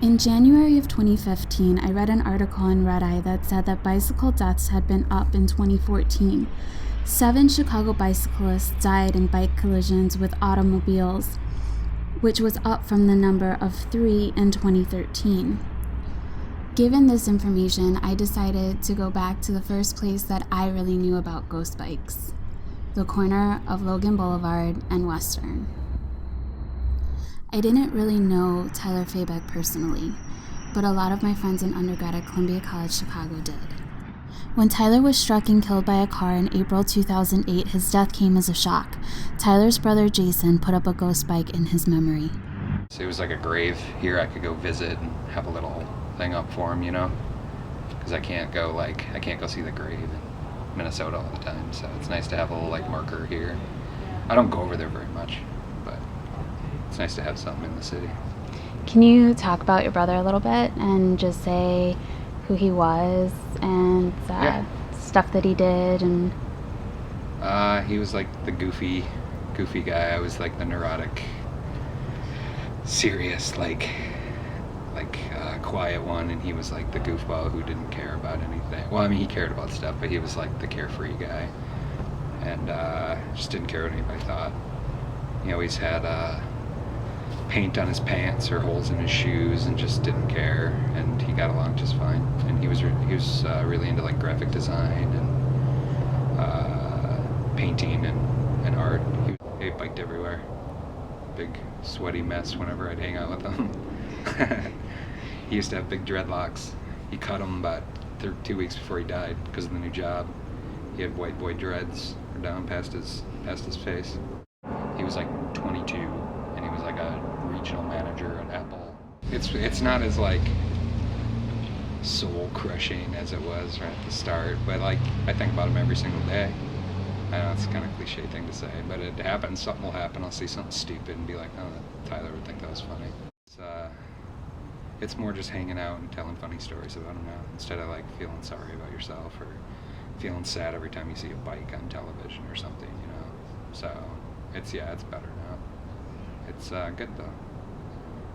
In January of 2015, I read an article in Red Eye that said that bicycle deaths had been up in 2014. 7 Chicago bicyclists died in bike collisions with automobiles, which was up from the number of 3 in 2013. Given this information, I decided to go back to the first place that I really knew about ghost bikes, the corner of Logan Boulevard and Western. I didn't really know Tyler Fabeck personally, but a lot of my friends in undergrad at Columbia College Chicago did. When Tyler was struck and killed by a car in April 2008, his death came as a shock. Tyler's brother Jason put up a ghost bike in his memory. So it was like a grave here I could go visit and have a little thing up for him, you know? Because I can't go see the grave in Minnesota all the time, so it's nice to have a little like marker here. I don't go over there very much, but it's nice to have something in the city. Can you talk about your brother a little bit and just say who he was and stuff that he did? And he was like the goofy guy. I was like the neurotic, serious, quiet one, and he was like the goofball who didn't care about anything. Well, I mean, he cared about stuff, but he was like the carefree guy, and just didn't care what anybody thought. He always had paint on his pants or holes in his shoes and just didn't care, and he got along just fine. And he was really into like graphic design and painting and art. He biked everywhere. Big sweaty mess whenever I'd hang out with him. He used to have big dreadlocks. He cut them about 2 weeks before he died because of the new job. He had white boy dreads down past his face. He was like 22, and he was like a regional manager at Apple. It's not as like soul crushing as it was right at the start, but like I think about him every single day. I know it's kind of a cliche thing to say, but it happens. Something will happen. I'll see something stupid and be like, "Oh, Tyler would think that was funny." It's more just hanging out and telling funny stories about him now, instead of like feeling sorry about yourself or feeling sad every time you see a bike on television or something, you know. So it's better now. It's good though.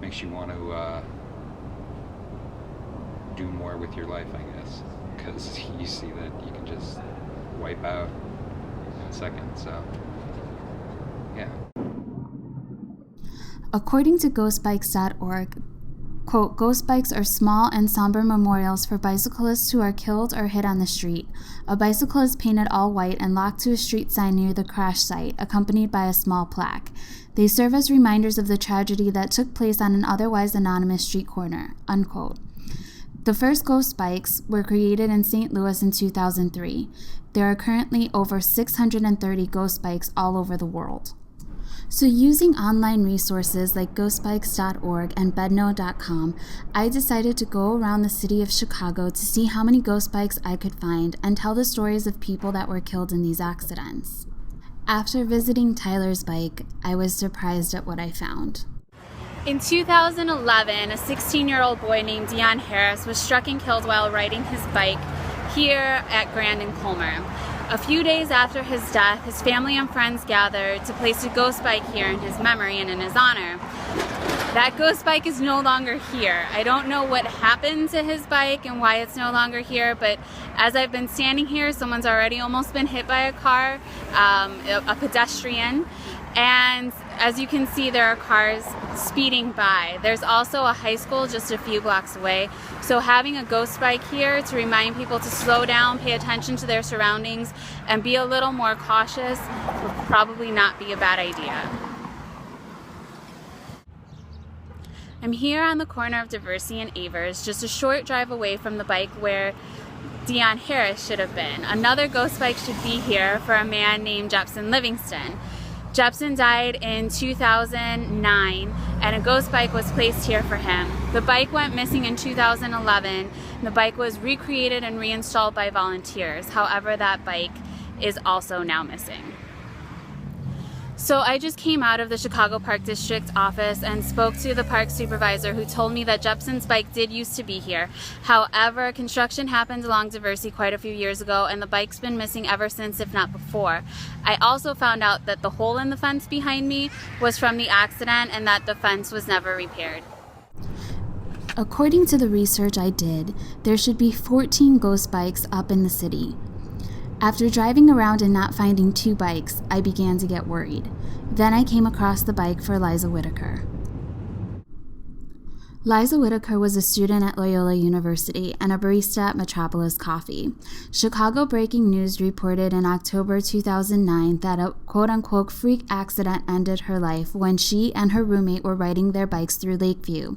Makes you want to do more with your life, I guess, because you see that you can just wipe out in a second. So yeah. According to ghostbikes.org, quote, "Ghost bikes are small and somber memorials for bicyclists who are killed or hit on the street. A bicycle is painted all white and locked to a street sign near the crash site, accompanied by a small plaque. They serve as reminders of the tragedy that took place on an otherwise anonymous street corner," unquote. The first ghost bikes were created in St. Louis in 2003. There are currently over 630 ghost bikes all over the world. So using online resources like ghostbikes.org and bedno.com, I decided to go around the city of Chicago to see how many ghost bikes I could find and tell the stories of people that were killed in these accidents. After visiting Tyler's bike, I was surprised at what I found. In 2011, a 16-year-old boy named Deon Harris was struck and killed while riding his bike here at Grand and Colmer. A few days after his death, his family and friends gathered to place a ghost bike here in his memory and in his honor. That ghost bike is no longer here. I don't know what happened to his bike and why it's no longer here, but as I've been standing here, someone's already almost been hit by a car, a pedestrian, and as you can see, there are cars speeding by. There's also a high school just a few blocks away, so having a ghost bike here to remind people to slow down, pay attention to their surroundings, and be a little more cautious would probably not be a bad idea. I'm here on the corner of Diversity and Avers, just a short drive away from the bike where Deon Harris should have been. Another ghost bike should be here for a man named Jepson Livingston. Jepson died in 2009, and a ghost bike was placed here for him. The bike went missing in 2011, and the bike was recreated and reinstalled by volunteers. However, that bike is also now missing. So I just came out of the Chicago Park District office and spoke to the park supervisor, who told me that Jepson's bike did used to be here. However, construction happened along Diversity quite a few years ago, and the bike's been missing ever since, if not before. I also found out that the hole in the fence behind me was from the accident and that the fence was never repaired. According to the research I did, there should be 14 ghost bikes up in the city. After driving around and not finding 2 bikes, I began to get worried. Then I came across the bike for Liza Whitaker. Liza Whitaker was a student at Loyola University and a barista at Metropolis Coffee. Chicago Breaking News reported in October 2009 that a quote-unquote freak accident ended her life when she and her roommate were riding their bikes through Lakeview.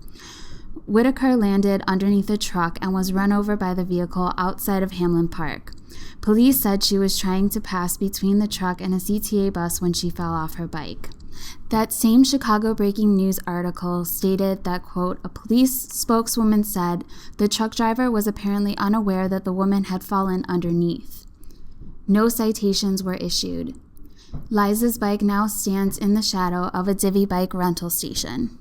Whitaker landed underneath a truck and was run over by the vehicle outside of Hamlin Park. Police said she was trying to pass between the truck and a CTA bus when she fell off her bike. That same Chicago Breaking News article stated that, quote, a police spokeswoman said the truck driver was apparently unaware that the woman had fallen underneath. No citations were issued. Liza's bike now stands in the shadow of a Divvy bike rental station.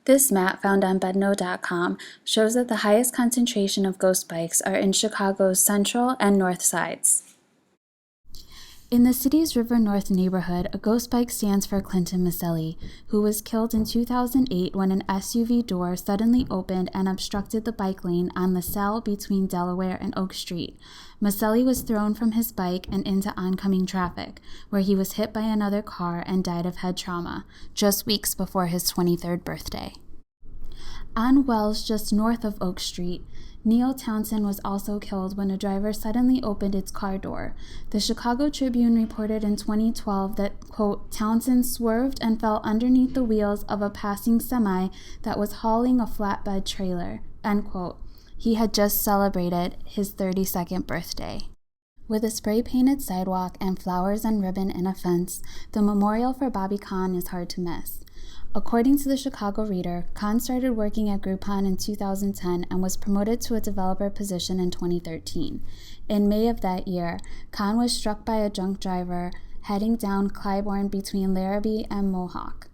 This map, found on bedno.com, shows that the highest concentration of ghost bikes are in Chicago's central and north sides. In the city's River North neighborhood, a ghost bike stands for Clinton Maselli, who was killed in 2008 when an SUV door suddenly opened and obstructed the bike lane on LaSalle between Delaware and Oak Street. Maselli was thrown from his bike and into oncoming traffic, where he was hit by another car and died of head trauma, just weeks before his 23rd birthday. On Wells, just north of Oak Street, Neil Townsend was also killed when a driver suddenly opened its car door. The Chicago Tribune reported in 2012 that, quote, Townsend swerved and fell underneath the wheels of a passing semi that was hauling a flatbed trailer, end quote. He had just celebrated his 32nd birthday. With a spray-painted sidewalk and flowers and ribbon in a fence, the memorial for Bobby Kahn is hard to miss. According to the Chicago Reader, Kahn started working at Groupon in 2010 and was promoted to a developer position in 2013. In May of that year, Kahn was struck by a drunk driver heading down Clybourne between Larrabee and Mohawk.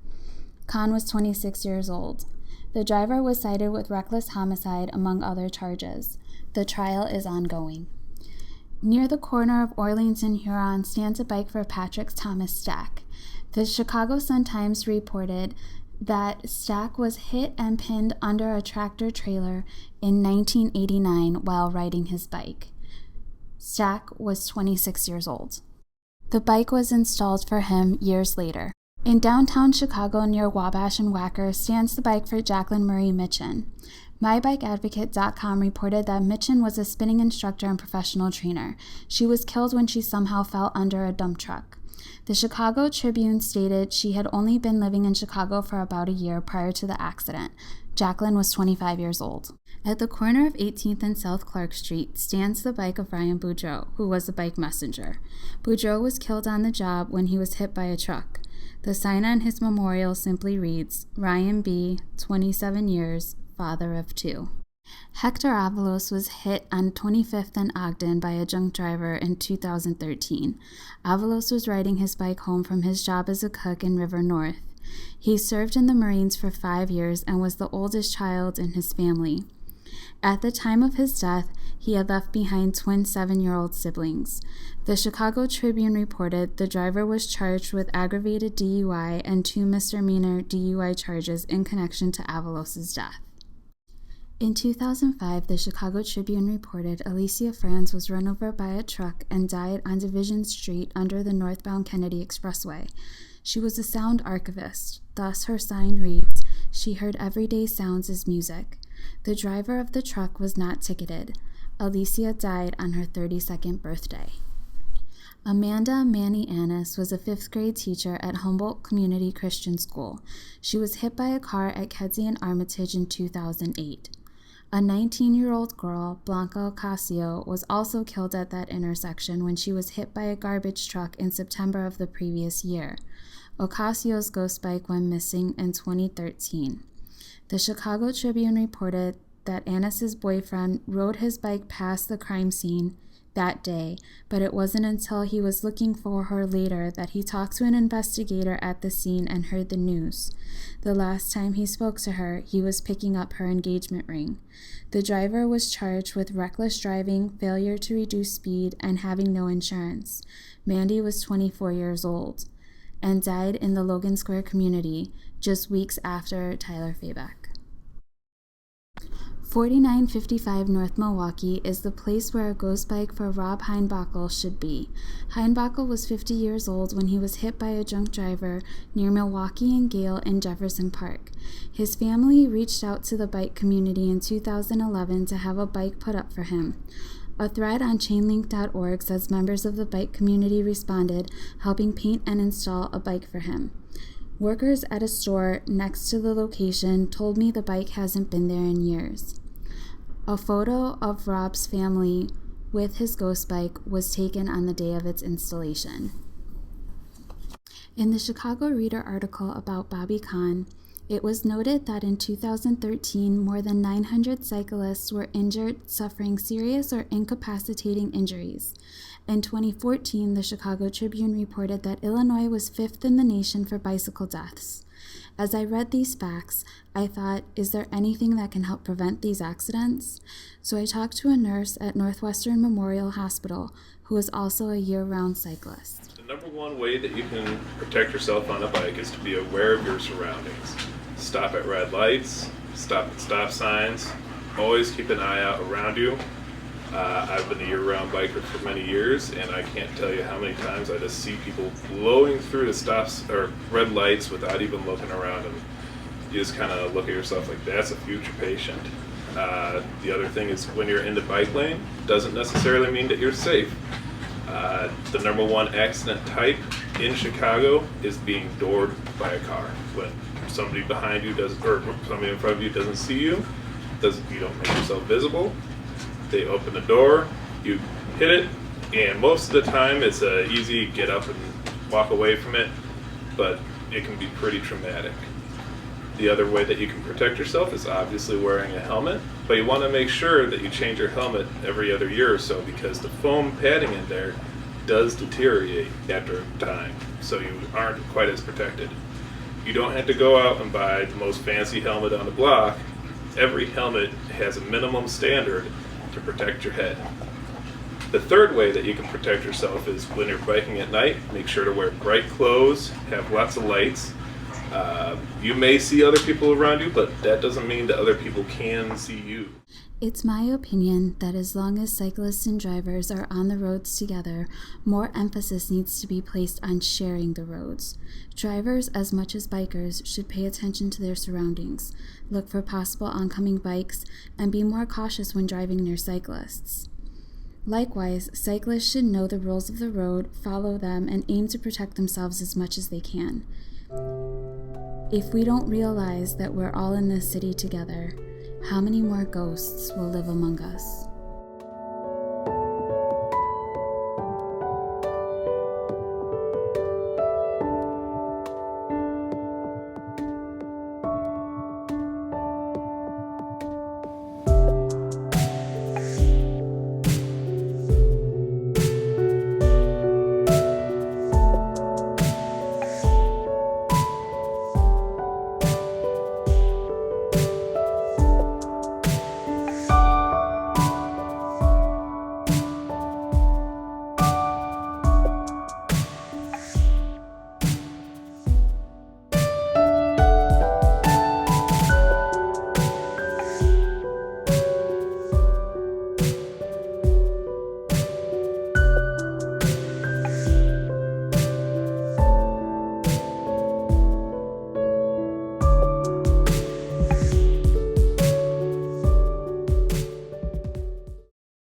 Kahn was 26 years old. The driver was cited with reckless homicide, among other charges. The trial is ongoing. Near the corner of Orleans and Huron stands a bike for Patrick Thomas Stack. The Chicago Sun-Times reported that Stack was hit and pinned under a tractor trailer in 1989 while riding his bike. Stack was 26 years old. The bike was installed for him years later. In downtown Chicago near Wabash and Wacker stands the bike for Jacqueline Marie Mitchin. MyBikeAdvocate.com reported that Mitchin was a spinning instructor and professional trainer. She was killed when she somehow fell under a dump truck. The Chicago Tribune stated she had only been living in Chicago for about a year prior to the accident. Jacqueline was 25 years old. At the corner of 18th and South Clark Street stands the bike of Ryan Boudreau, who was a bike messenger. Boudreau was killed on the job when he was hit by a truck. The sign on his memorial simply reads, Ryan B., 27 years, father of 2. Hector Avalos was hit on 25th and Ogden by a drunk driver in 2013. Avalos was riding his bike home from his job as a cook in River North. He served in the Marines for 5 years and was the oldest child in his family. At the time of his death, he had left behind twin 7-year-old siblings. The Chicago Tribune reported the driver was charged with aggravated DUI and 2 misdemeanor DUI charges in connection to Avalos's death. In 2005, the Chicago Tribune reported Alicia Franz was run over by a truck and died on Division Street under the northbound Kennedy Expressway. She was a sound archivist, thus her sign reads, she heard everyday sounds as music. The driver of the truck was not ticketed. Alicia died on her 32nd birthday. Amanda Manny Annis was a 5th grade teacher at Humboldt Community Christian School. She was hit by a car at Kedzie and Armitage in 2008. A 19-year-old girl, Blanca Ocasio, was also killed at that intersection when she was hit by a garbage truck in September of the previous year. Ocasio's ghost bike went missing in 2013. The Chicago Tribune reported that Annis's boyfriend rode his bike past the crime scene that day, but it wasn't until he was looking for her later that he talked to an investigator at the scene and heard the news. The last time he spoke to her, he was picking up her engagement ring. The driver was charged with reckless driving, failure to reduce speed, and having no insurance. Mandy was 24 years old and died in the Logan Square community just weeks after Tyler Fabeck. 4955 North Milwaukee is the place where a ghost bike for Rob Heinbockel should be. Heinbockel was 50 years old when he was hit by a drunk driver near Milwaukee and Gale in Jefferson Park. His family reached out to the bike community in 2011 to have a bike put up for him. A thread on chainlink.org says members of the bike community responded, helping paint and install a bike for him. Workers at a store next to the location told me the bike hasn't been there in years. A photo of Rob's family with his ghost bike was taken on the day of its installation. In the Chicago Reader article about Bobby Kahn, it was noted that in 2013, more than 900 cyclists were injured, suffering serious or incapacitating injuries. In 2014, the Chicago Tribune reported that Illinois was 5th in the nation for bicycle deaths. As I read these facts, I thought, is there anything that can help prevent these accidents? So I talked to a nurse at Northwestern Memorial Hospital, who is also a year-round cyclist. The number one way that you can protect yourself on a bike is to be aware of your surroundings. Stop at red lights, stop at stop signs, always keep an eye out around you. I've been a year-round biker for many years, and I can't tell you how many times I just see people blowing through the stops or red lights without even looking around, and you just kind of look at yourself like that's a future patient. The other thing is when you're in the bike lane, doesn't necessarily mean that you're safe. The number one accident type in Chicago is being doored by a car. When somebody behind you does, or somebody in front of you doesn't see you, you don't make yourself visible. They open the door, you hit it, and most of the time it's easy get up and walk away from it, but it can be pretty traumatic. The other way that you can protect yourself is obviously wearing a helmet, but you want to make sure that you change your helmet every other year or so because the foam padding in there does deteriorate after time, so you aren't quite as protected. You don't have to go out and buy the most fancy helmet on the block. Every helmet has a minimum standard to protect your head. The third way that you can protect yourself is when you're biking at night, make sure to wear bright clothes, have lots of lights. You may see other people around you, but that doesn't mean that other people can see you. It's my opinion that as long as cyclists and drivers are on the roads together, more emphasis needs to be placed on sharing the roads. Drivers, as much as bikers, should pay attention to their surroundings, look for possible oncoming bikes, and be more cautious when driving near cyclists. Likewise, cyclists should know the rules of the road, follow them, and aim to protect themselves as much as they can. If we don't realize that we're all in this city together, how many more ghosts will live among us?